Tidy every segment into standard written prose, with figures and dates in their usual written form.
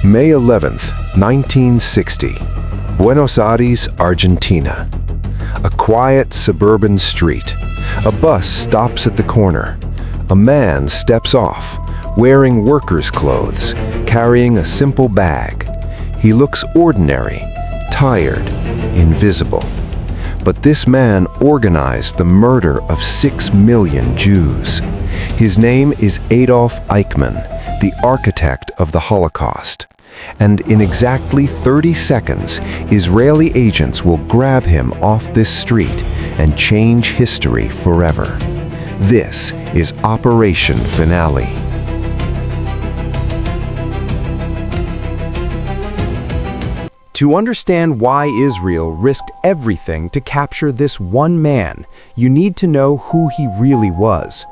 May 11th, 1960, Buenos Aires, Argentina. A quiet suburban street. A bus stops at the corner. A man steps off, wearing worker's clothes, carrying a simple bag. He looks ordinary, tired, invisible. But this man organized the murder of 6 million Jews. His name is Adolf Eichmann, the architect of the Holocaust. And in exactly 30 seconds, Israeli agents will grab him off this street and change history forever. This is Operation Finale. To understand why Israel risked everything to capture this one man, you need to know who he really was.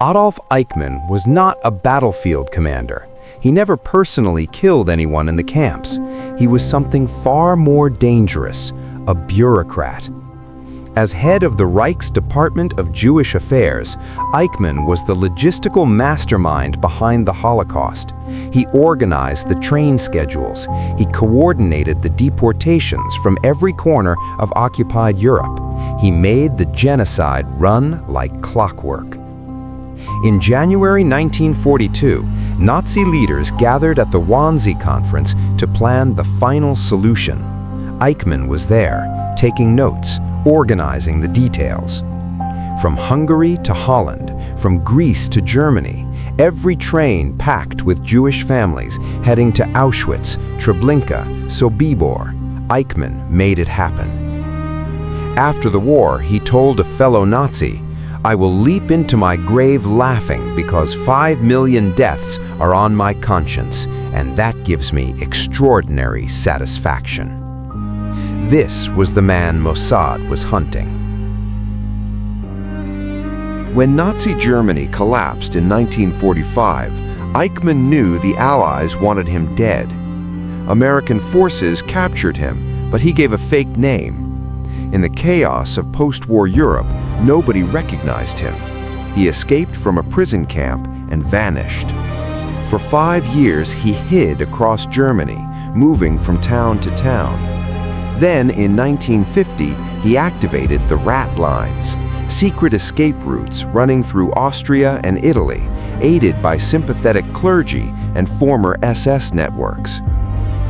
Adolf Eichmann was not a battlefield commander. He never personally killed anyone in the camps. He was something far more dangerous, a bureaucrat. As head of the Reich's Department of Jewish Affairs, Eichmann was the logistical mastermind behind the Holocaust. He organized the train schedules. He coordinated the deportations from every corner of occupied Europe. He made the genocide run like clockwork. In January 1942, Nazi leaders gathered at the Wannsee Conference to plan the final solution. Eichmann was there, taking notes, organizing the details. From Hungary to Holland, from Greece to Germany, every train packed with Jewish families heading to Auschwitz, Treblinka, Sobibor. Eichmann made it happen. After the war, he told a fellow Nazi, "I will leap into my grave laughing because 5 million deaths are on my conscience, and that gives me extraordinary satisfaction." This was the man Mossad was hunting. When Nazi Germany collapsed in 1945, Eichmann knew the Allies wanted him dead. American forces captured him, but he gave a fake name. In the chaos of post-war Europe, nobody recognized him. He escaped from a prison camp and vanished. For 5 years, he hid across Germany, moving from town to town. Then, in 1950, he activated the rat lines, secret escape routes running through Austria and Italy, aided by sympathetic clergy and former SS networks.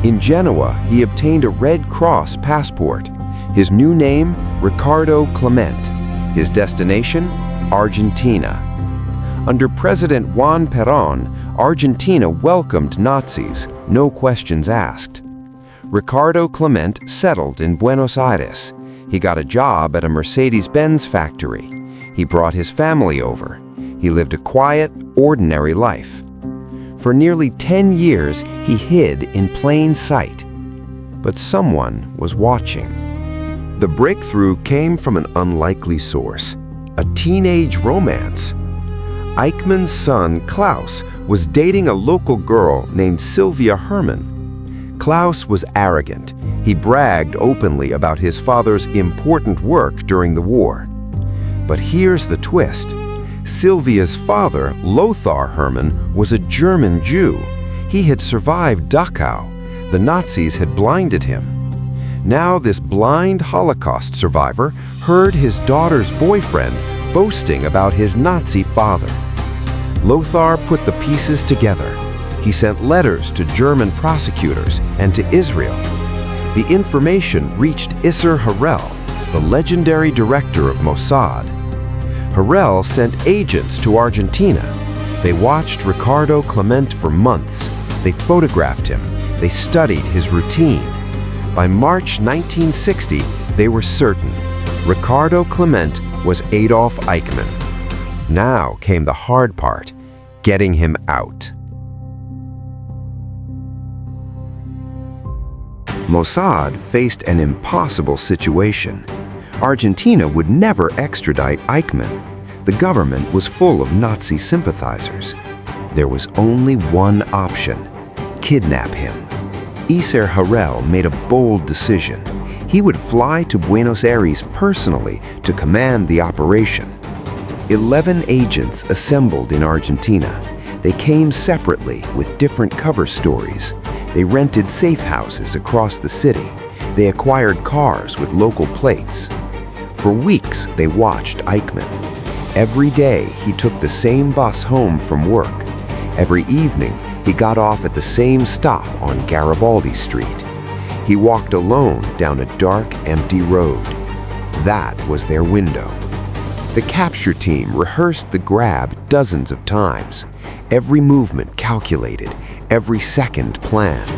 In Genoa, he obtained a Red Cross passport. His new name, Ricardo Clement. His destination, Argentina. Under President Juan Perón, Argentina welcomed Nazis, no questions asked. Ricardo Clement settled in Buenos Aires. He got a job at a Mercedes-Benz factory. He brought his family over. He lived a quiet, ordinary life. For nearly 10 years, he hid in plain sight. But someone was watching. The breakthrough came from an unlikely source, a teenage romance. Eichmann's son, Klaus, was dating a local girl named Sylvia Hermann. Klaus was arrogant. He bragged openly about his father's important work during the war. But here's the twist. Sylvia's father, Lothar Hermann, was a German Jew. He had survived Dachau. The Nazis had blinded him. Now this blind Holocaust survivor heard his daughter's boyfriend boasting about his Nazi father. Lothar put the pieces together. He sent letters to German prosecutors and to Israel. The information reached Isser Harel, the legendary director of Mossad. Harel sent agents to Argentina. They watched Ricardo Clement for months. They photographed him. They studied his routine. By March 1960, they were certain Ricardo Clement was Adolf Eichmann. Now came the hard part, getting him out. Mossad faced an impossible situation. Argentina would never extradite Eichmann. The government was full of Nazi sympathizers. There was only one option: kidnap him. Isser Harel made a bold decision. He would fly to Buenos Aires personally to command the operation. 11 agents assembled in Argentina. They came separately with different cover stories. They rented safe houses across the city. They acquired cars with local plates. For weeks, they watched Eichmann. Every day, he took the same bus home from work. Every evening, he got off at the same stop on Garibaldi Street. He walked alone down a dark, empty road. That was their window. The capture team rehearsed the grab dozens of times, every movement calculated, every second planned.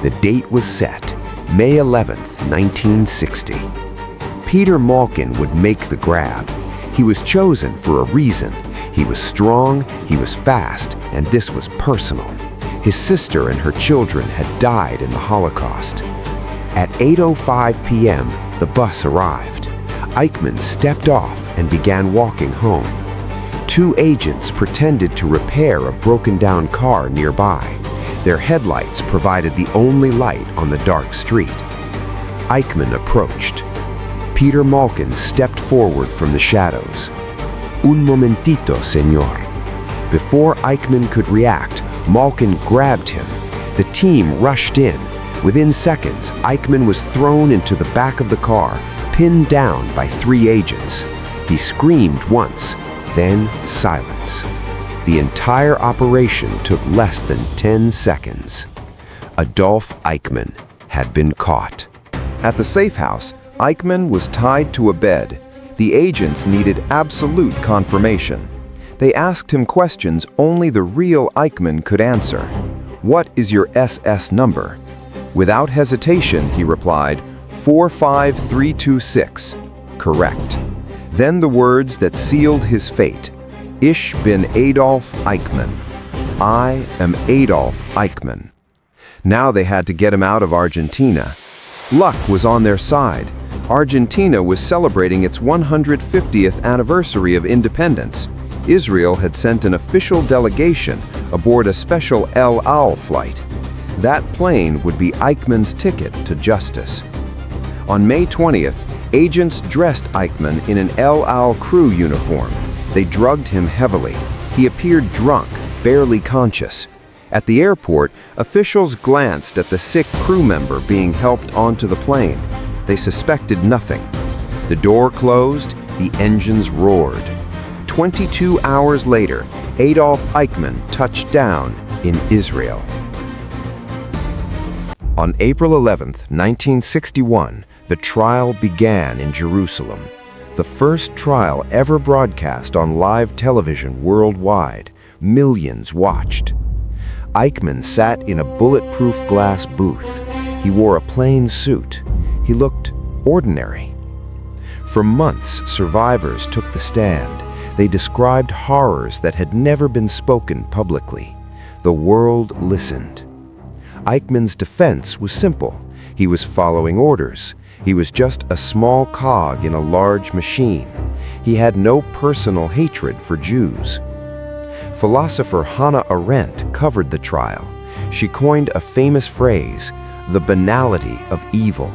The date was set, May 11th, 1960. Peter Malkin would make the grab. He was chosen for a reason. He was strong, he was fast, and this was personal. His sister and her children had died in the Holocaust. At 8:05 p.m., the bus arrived. Eichmann stepped off and began walking home. Two agents pretended to repair a broken-down car nearby. Their headlights provided the only light on the dark street. Eichmann approached. Peter Malkin stepped forward from the shadows. "Un momentito, señor." Before Eichmann could react, Malkin grabbed him. The team rushed in. Within seconds, Eichmann was thrown into the back of the car, pinned down by three agents. He screamed once, then silence. The entire operation took less than 10 seconds. Adolf Eichmann had been caught. At the safe house, Eichmann was tied to a bed. The agents needed absolute confirmation. They asked him questions only the real Eichmann could answer. "What is your SS number?" Without hesitation, he replied, 45326. Correct. Then the words that sealed his fate. Ich bin Adolf Eichmann. I am Adolf Eichmann. Now they had to get him out of Argentina. Luck was on their side. Argentina was celebrating its 150th anniversary of independence. Israel had sent an official delegation aboard a special El Al flight. That plane would be Eichmann's ticket to justice. On May 20th, agents dressed Eichmann in an El Al crew uniform. They drugged him heavily. He appeared drunk, barely conscious. At the airport, officials glanced at the sick crew member being helped onto the plane. They suspected nothing. The door closed, the engines roared. 22 hours later, Adolf Eichmann touched down in Israel. On April 11, 1961, the trial began in Jerusalem. The first trial ever broadcast on live television worldwide. Millions watched. Eichmann sat in a bulletproof glass booth. He wore a plain suit. He looked ordinary. For months, survivors took the stand. They described horrors that had never been spoken publicly. The world listened. Eichmann's defense was simple. He was following orders. He was just a small cog in a large machine. He had no personal hatred for Jews. Philosopher Hannah Arendt covered the trial. She coined a famous phrase, the banality of evil.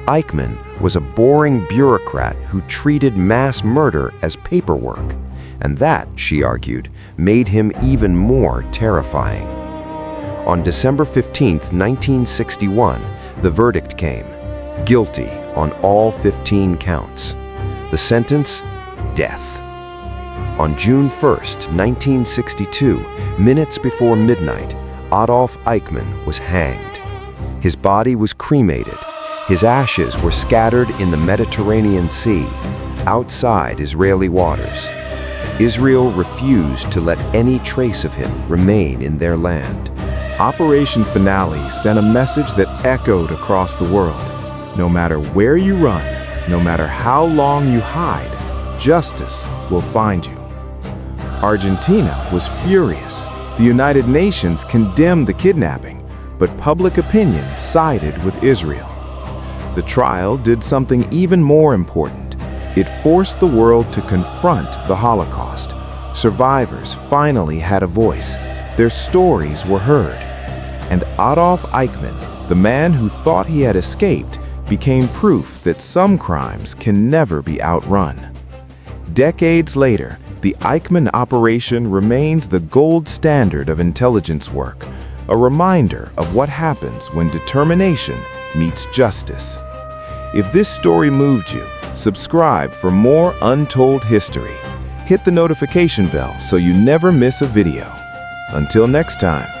Eichmann was a boring bureaucrat who treated mass murder as paperwork, and that, she argued, made him even more terrifying. On December 15, 1961, the verdict came. Guilty on all 15 counts. The sentence? Death. On June 1, 1962, minutes before midnight, Adolf Eichmann was hanged. His body was cremated. His ashes were scattered in the Mediterranean Sea, outside Israeli waters. Israel refused to let any trace of him remain in their land. Operation Finale sent a message that echoed across the world. No matter where you run, no matter how long you hide, justice will find you. Argentina was furious. The United Nations condemned the kidnapping, but public opinion sided with Israel. The trial did something even more important. It forced the world to confront the Holocaust. Survivors finally had a voice. Their stories were heard. And Adolf Eichmann, the man who thought he had escaped, became proof that some crimes can never be outrun. Decades later, The Eichmann operation remains the gold standard of intelligence work, a reminder of what happens when determination meets justice. If this story moved you, subscribe for more untold history. Hit the notification bell so you never miss a video. Until next time.